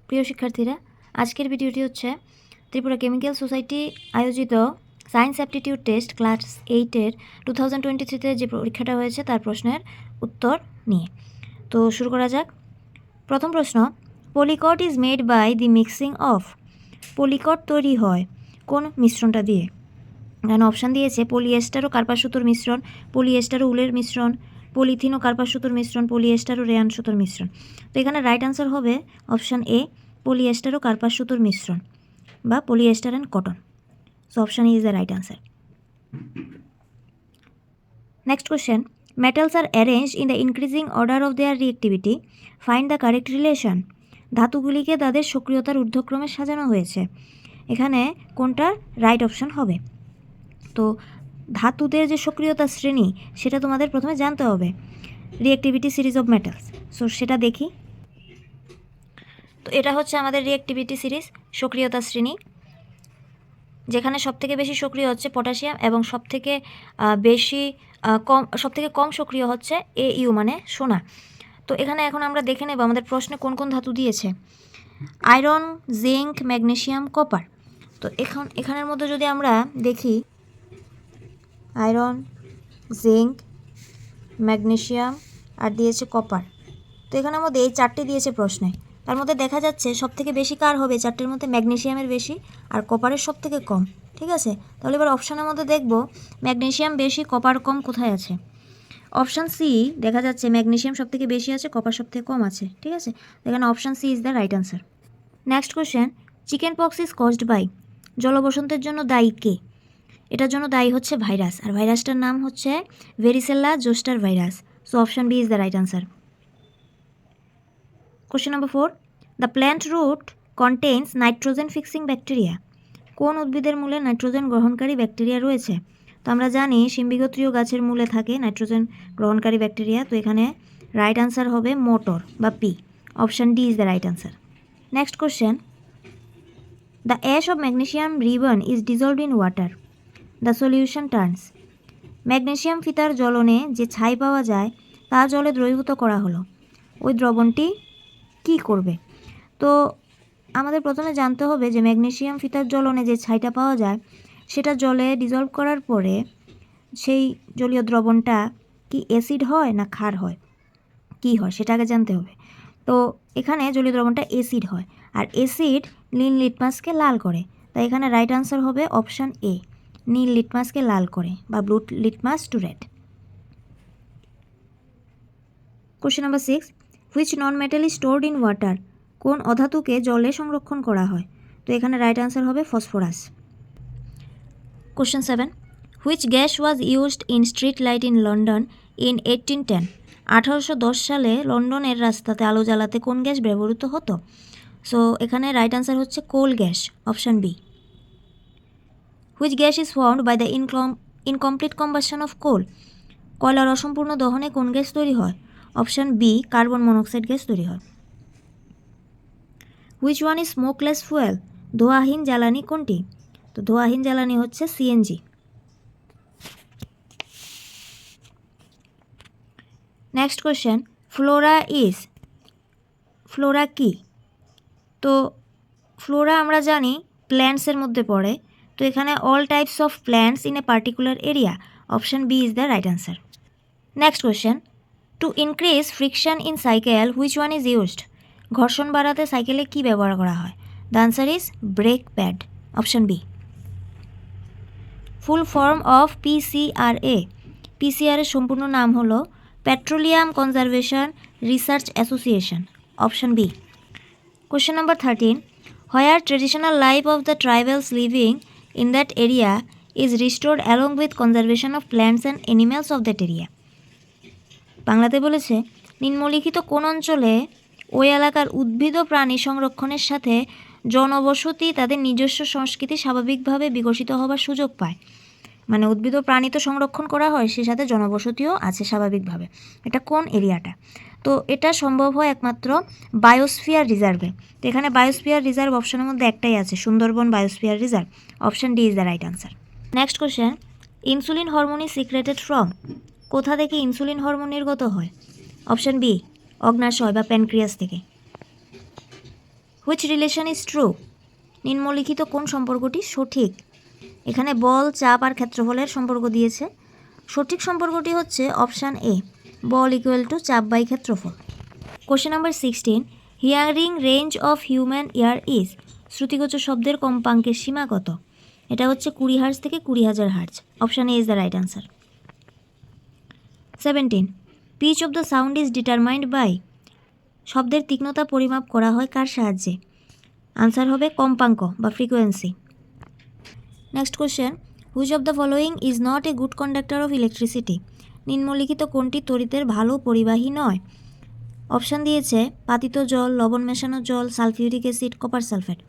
প্রিয় শিক্ষার্থীরা, আজকের ভিডিওটি হচ্ছে ত্রিপুরা কেমিক্যাল সোসাইটি আয়োজিত সায়েন্স অ্যাপটিটিউড টেস্ট ক্লাস 8-এর 2023-তে যে পরীক্ষাটা হয়েছে তার প্রশ্নের উত্তর নিয়ে। তো শুরু করা যাক। প্রথম প্রশ্ন, polycot is made by the mixing of. Polycot তৈরি হয় কোন মিশ্রণটা দিয়ে? এখানে অপশান দিয়েছে পলিয়েস্টার ও কার্পাস সুতোর মিশ্রণ, পলিয়েস্টার ও উলের মিশ্রণ, পলিথিন ও কার্পাস সুতোর মিশ্রণ, পলিয়েস্টার ও রেয়ান সুতোর মিশ্রণ। তো এখানে রাইট আনসার হবে অপশান এ, পলিয়েস্টার ও কার্পাস সুতোর মিশ্রণ বা polyester and cotton. So option A is the right answer. Next question, metals are arranged in the increasing order of their reactivity. Find the correct relation. ধাতুগুলিকে তাদের সক্রিয়তার ঊর্ধ্বক্রমে সাজানো হয়েছে। এখানে কোনটা রাইট অপশান হবে? তো ধাতুদের যে সক্রিয়তা শ্রেণী সেটা তোমাদের প্রথমে জানতে হবে, reactivity series of metals. So সেটা দেখি। তো এটা হচ্ছে আমাদের রিঅ্যাক্টিভিটি সিরিজ, সক্রিয়তা শ্রেণী, যেখানে সবথেকে বেশি সক্রিয় হচ্ছে পটাশিয়াম এবং সবথেকে কম সক্রিয় হচ্ছে AU মানে সোনা। তো এখানে এখন আমরা দেখে নেব আমাদের প্রশ্নে কোন কোন ধাতু দিয়েছে। Iron, zinc, magnesium, copper. তো এখানের মধ্যে যদি আমরা দেখি আয়রন, জিঙ্ক, ম্যাগনেসিয়াম আর দিয়েছে কপার। তো এখানের মধ্যে এই চারটি দিয়েছে প্রশ্নে। তার মধ্যে দেখা যাচ্ছে সবথেকে বেশি কার হবে? চারটির মধ্যে ম্যাগনেসিয়ামের বেশি আর কপারের সবথেকে কম। ঠিক আছে, তাহলে এবার অপশানের মধ্যে দেখব ম্যাগনেসিয়াম বেশি কোপার কম কোথায় আছে। অপশান সি দেখা যাচ্ছে ম্যাগনেসিয়াম সবথেকে বেশি আছে, কপার সবথেকে কম আছে। ঠিক আছে, এখানে option C is the right answer. Next question, chickenpox is caused by. জলবসন্তের জন্য দায়ী কে? এটার জন্য দায়ী হচ্ছে ভাইরাস, আর ভাইরাসটার নাম হচ্ছে varicella zoster virus. So option B is the right answer. Question number 4, the plant root contains nitrogen fixing bacteria. কোন উদ্ভিদের মূলে নাইট্রোজেন গ্রহণকারী ব্যাকটেরিয়া রয়েছে? তো আমরা জানি সিম্বিগোত্রীয় গাছের মূলে থাকে নাইট্রোজেন গ্রহণকারী ব্যাকটেরিয়া। তো এখানে রাইট আনসার হবে মোটর বা pea. Option D is the right answer. Next question, the ash of magnesium ribbon is dissolved in water. The solution turns. Magnesium ফিতার জ্বলনে যে ছাই পাওয়া যায় তা জলে দ্রবীভূত করা হলো, ওই দ্রবণটি কি করবে? তো আমাদের প্রথমে জানতে হবে যে ম্যাগনেসিয়াম ফিতার জ্বলনে যে ছাইটা পাওয়া যায় সেটা জলে ডিজলভ করার পরে সেই জলীয় দ্রবণটা কি অ্যাসিড হয় না ক্ষার হয়, কি হয় সেটা আগে জানতে হবে। তো এখানে জলীয় দ্রবণটা অ্যাসিড হয়, আর অ্যাসিড নীল লিটমাসকে লাল করে। তাই এখানে রাইট আনসার হবে অপশান এ, নীল লিটমাসকে লাল করে বা blue litmus to red. Question number 6, which non metal is stored in water. কোন অধাতুকে জলে সংরক্ষণ করা হয়? তো এখানে রাইট আনসার হবে phosphorus. Question 7, which gas was used in street light in London in 1810। 1810 সালে লন্ডনের রাস্তাতে আলো জ্বালাতে কোন গ্যাস ব্যবহৃত হতো? সো এখানে রাইট আনসার হচ্ছে coal gas, option B. Which gas is formed by the incomplete combustion of coal. কয়লার অসম্পূর্ণ দহনে কোন গ্যাস তৈরি হয়? Option B, carbon monoxide gas তৈরি হয়। Which one is smokeless fuel. ধোঁয়াহীন জ্বালানি কোনটি? তো ধোঁয়াহীন জ্বালানি হচ্ছে সিএনজি। নেক্সট কোশ্চেন, ফ্লোরা কি? তো ফ্লোরা আমরা জানি প্ল্যান্টসের মধ্যে পড়ে। তো এখানে all types of plants in a particular area. Option B is the right answer. Next question, to increase friction in cycle which one is used. ঘর্ষণ বাড়াতে সাইকেলে কি ব্যবহার করা হয়? The answer is brake pad, option B. Full form of PCRA. পিসিআরের সম্পূর্ণ নাম হলো petroleum conservation research association, option B. Question number 13, where traditional life of the tribals living in that area is restored along with conservation of plants and animals of that area. বাংলাতে বলেছে নিম্নলিখিত কোন অঞ্চলে ওই এলাকার উদ্ভিদ ও প্রাণী সংরক্ষণের সাথে জনবসতি তাদের নিজস্ব সংস্কৃতি স্বাভাবিকভাবে বিকশিত হবার সুযোগ পায়। মানে উদ্ভিদ ও প্রাণী তো সংরক্ষণ করা হয়, সে সাথে জনবসতিও আছে স্বাভাবিকভাবে। এটা কোন এরিয়াটা? তো এটা সম্ভব হয় একমাত্র বায়োস্ফিয়ার রিজার্ভে। তো এখানে বায়োস্ফিয়ার রিজার্ভ অপশানের মধ্যে একটাই আছে, Sundarban biosphere reserve. Option D is the right answer. Next question, insulin hormone is secreted from. কোথা থেকে ইনসুলিন হরমোন নির্গত হয়? অপশান বি, অগ্নাশয় বা প্যানক্রিয়াস থেকে। Which relation is true? নিম্নলিখিত কোন সম্পর্কটি সঠিক? এখানে বল, চাপ আর ক্ষেত্রফলের সম্পর্ক দিয়েছে। সঠিক সম্পর্কটি হচ্ছে অপশান এ, বল ইকুয়াল টু চাপ বাই ক্ষেত্রফল। Question number 16, hearing range of human ear is. শ্রুতিগোচর শব্দের কম্পাঙ্কের সীমা কত? এটা হচ্ছে 20 হার্জ থেকে 20,000 hertz. Option A is the right answer. 17, pitch of the sound is determined by. শব্দের তীক্ষ্ণতা পরিমাপ করা হয় কার সাহায্যে? আনসার হবে কম্পাঙ্ক বা frequency. Next question, which of the following is not a good conductor of electricity. নিম্নলিখিত কোনটি তড়িতের ভালো পরিবাহী নয়? অপশান দিয়েছে পাতিত জল, লবণ মেশানো জল, সালফিউরিক অ্যাসিড, কপার সালফেট।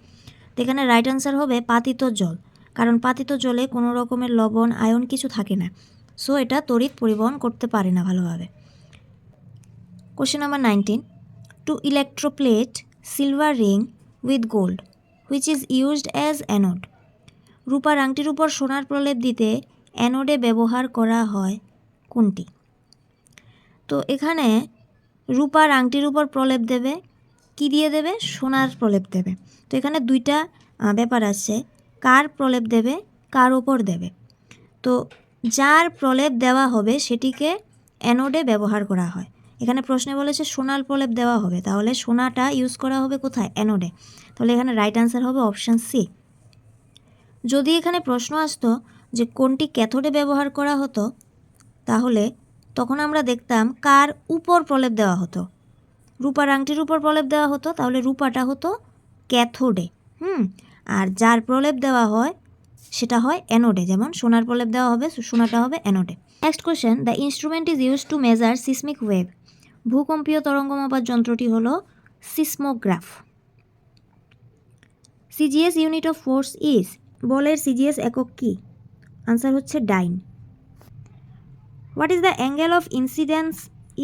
তো এখানে রাইট আনসার হবে পাতিত জল, কারণ পাতিত জলে কোনো রকমের লবণ, আয়ন কিছু থাকে না, সো এটা তড়িৎ পরিবহন করতে পারে না ভালোভাবে। Question number 19, to electroplate silver ring with gold which is used as anode. রূপার আংটির উপর সোনার প্রলেপ দিতে অ্যানোডে ব্যবহার করা হয় কোনটি? তো এখানে রূপার আংটির উপর প্রলেপ দেবে, কি দিয়ে দেবে? সোনার প্রলেপ দেবে। তো এখানে দুইটা ব্যাপার আছে, কার প্রলেপ দেবে, কার ওপর দেবে। তো যার প্রলেপ দেওয়া হবে সেটিকে অ্যানোডে ব্যবহার করা হয়। এখানে প্রশ্নে বলেছে সোনার প্রলেপ দেওয়া হবে, তাহলে সোনাটা ইউজ করা হবে কোথায়? অ্যানোডে। তাহলে এখানে রাইট আনসার হবে অপশান সি। যদি এখানে প্রশ্ন আসতো যে কোনটি ক্যাথোডে ব্যবহার করা হতো, তাহলে তখন আমরা দেখতাম কার উপর প্রলেপ দেওয়া হতো। রূপার আংটির উপর প্রলেপ দেওয়া হতো, তাহলে রূপাটা হতো ক্যাথোডে। আর যার প্রলেপ দেওয়া হয় সেটা হয় অ্যানোডে, যেমন সোনার প্রলেপ দেওয়া হবে, সোনাটা হবে অ্যানোডে। Next question, the instrument is use to measure seismic wave. ভূকম্পীয় তরঙ্গ মাপার যন্ত্রটি হলো seismograph. CGS unit of force is. বলের সিজিএস একক কি? আনসার হচ্ছে dyne. What is the angle of incidence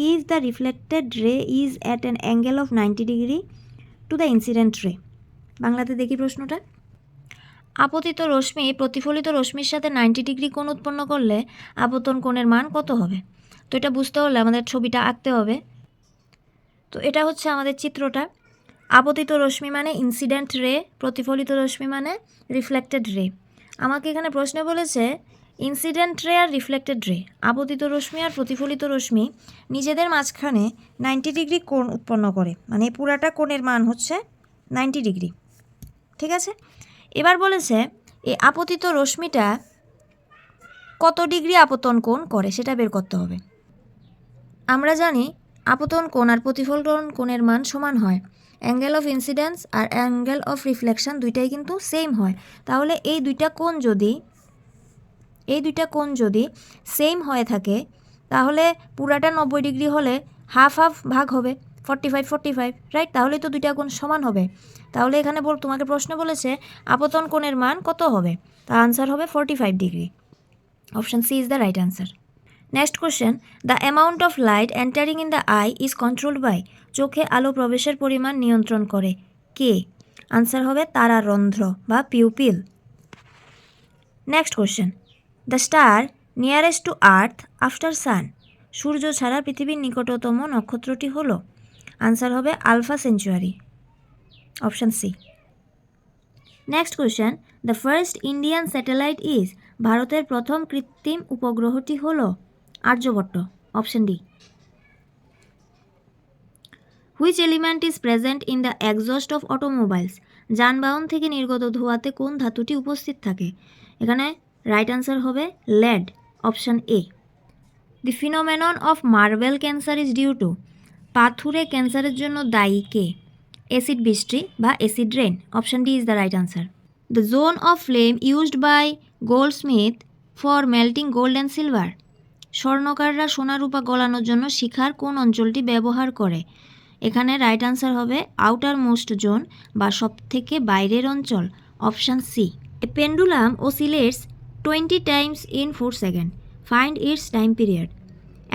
if the reflected ray is at an angle of 90 degree to the incident ray. বাংলাতে দেখি প্রশ্নটা। আপতিত রশ্মি প্রতিফলিত রশ্মির সাথে 90 ডিগ্রি কোণ উৎপন্ন করলে আপতন কোণের মান কত হবে? তো এটা বুঝতে হলে আমাদের ছবিটা আঁকতে হবে। তো এটা হচ্ছে আমাদের চিত্রটা। আপতিত রশ্মি মানে ইনসিডেন্ট রে, প্রতিফলিত রশ্মি মানে রিফ্লেক্টেড রে। আমাকে এখানে প্রশ্নে বলেছে ইনসিডেন্ট রে আর রিফ্লেক্টেড রে, আপতিত রশ্মি আর প্রতিফলিত রশ্মি নিজেদের মাঝখানে 90 ডিগ্রি কোণ উৎপন্ন করে, মানে পুরাটা কোণের মান হচ্ছে 90 ডিগ্রি। ঠিক আছে, এবার বলেছে এই আপতিত রশ্মিটা কত ডিগ্রি আপতন কোণ করে সেটা বের করতে হবে। আমরা জানি আপতন কোণ আর প্রতিফলন কোণের মান সমান হয়। অ্যাঙ্গেল অফ ইনসিডেন্স আর অ্যাঙ্গেল অফ রিফ্লেকশন দুইটাই কিন্তু সেম হয়। তাহলে এই দুইটা কোণ যদি সেম হয়ে থাকে, তাহলে পুরাটা 90 ডিগ্রি হলে হাফ হাফ ভাগ হবে, 45 রাইট। তাহলে তো দুইটা কোণ সমান হবে। তাহলে এখানে তোমাকে প্রশ্ন বলেছে আপতন কোণের মান কত হবে, তার আনসার হবে 45 degree. Option C is the right answer. Next question, the amount of light entering in the eye is controlled by. চোখে আলো প্রবেশের পরিমাণ নিয়ন্ত্রণ করে কে? আনসার হবে তারারন্ধ্র বা pupil. Next question, the star nearest to earth after sun. সূর্য ছাড়া পৃথিবীর নিকটতম নক্ষত্রটি হলো? আনসার হবে Alpha Centauri. Option C. Next question, the first Indian satellite is. ভারতের প্রথম কৃত্রিম উপগ্রহটি হলো? Aryabhata. Option D. Which element is present in the exhaust of automobiles. যানবাহন থেকে নির্গত ধোঁয়াতে কোন ধাতুটি উপস্থিত থাকে? এখানে রাইট আনসার হবে lead. Option A. The phenomenon of marble cancer is due to. পাথুরে ক্যান্সারের জন্য দায়ী কে? অ্যাসিড বৃষ্টি বা acid rain. Option D is the right answer. The zone of flame used by goldsmith for melting gold and silver. স্বর্ণকাররা সোনা রূপা গলানোর জন্য শিখার কোন অঞ্চলটি ব্যবহার করে? এখানে রাইট আনসার হবে আউটার মোস্ট জোন বা সব থেকে বাইরের অঞ্চল। Option C. A pendulum oscillates 20 times in 4 second. Find its time period.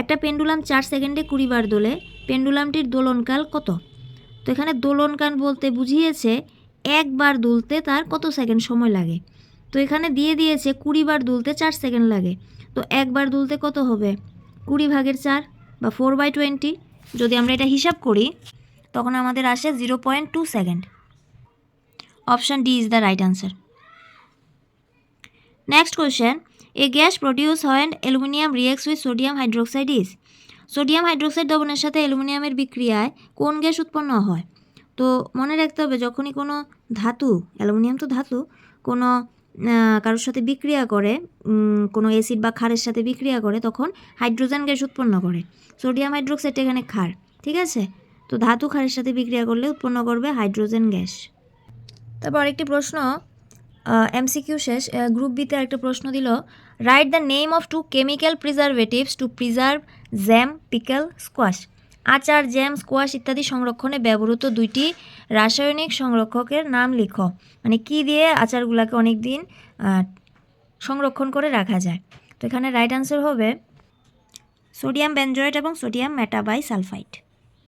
একটা পেন্ডুলাম 4 সেকেন্ডে 20 বার দোলে। পেন্ডুলামটির দোলনকাল কত? তো এখানে দোলনকাল বলতে বুঝিয়েছে একবার দুলতে তার কত সেকেন্ড সময় লাগে। তো এখানে দিয়ে দিয়েছে 20 বার দুলতে 4 সেকেন্ড লাগে। তো একবার দুলতে কত হবে? 20/4 বা 4/20। যদি আমরা এটা হিসাব করি তখন আমাদের আসে 0.2 second. Option D is the right answer. Next question, a gas produce when aluminium reacts with sodium hydroxide is. Sodium hydroxide দ্রবণের সাথে অ্যালুমিনিয়ামের বিক্রিয়ায় কোন গ্যাস উৎপন্ন হয়? তো মনে রাখতে হবে, যখনই কোনো ধাতু, অ্যালুমিনিয়াম তো ধাতু, কোনো কারোর সাথে বিক্রিয়া করে, কোনো অ্যাসিড বা ক্ষারের সাথে বিক্রিয়া করে, তখন হাইড্রোজেন গ্যাস উৎপন্ন করে। সোডিয়াম হাইড্রোক্সাইড এখানে ক্ষার, ঠিক আছে? তো ধাতু ক্ষারের সাথে বিক্রিয়া করলে উৎপন্ন করবে হাইড্রোজেন গ্যাস। তারপর আরেকটি প্রশ্ন, এমসিকিউ শেষ। গ্রুপ বিতে একটা প্রশ্ন দিল, write the name of 2 chemical preservatives two preserve jam, pickle, squash. আচার, জ্যাম, স্কোয়াশ ইত্যাদি সংরক্ষণে ব্যবহৃত 2টি রাসায়নিক সংরক্ষকের নাম লিখো। মানে কি দিয়ে আচারগুলোকে অনেক দিন সংরক্ষণ করে রাখা যায়? তো এখানে রাইট আনসার হবে সোডিয়াম বেনজয়েট এবং সোডিয়াম মেটাবাইসালফাইড।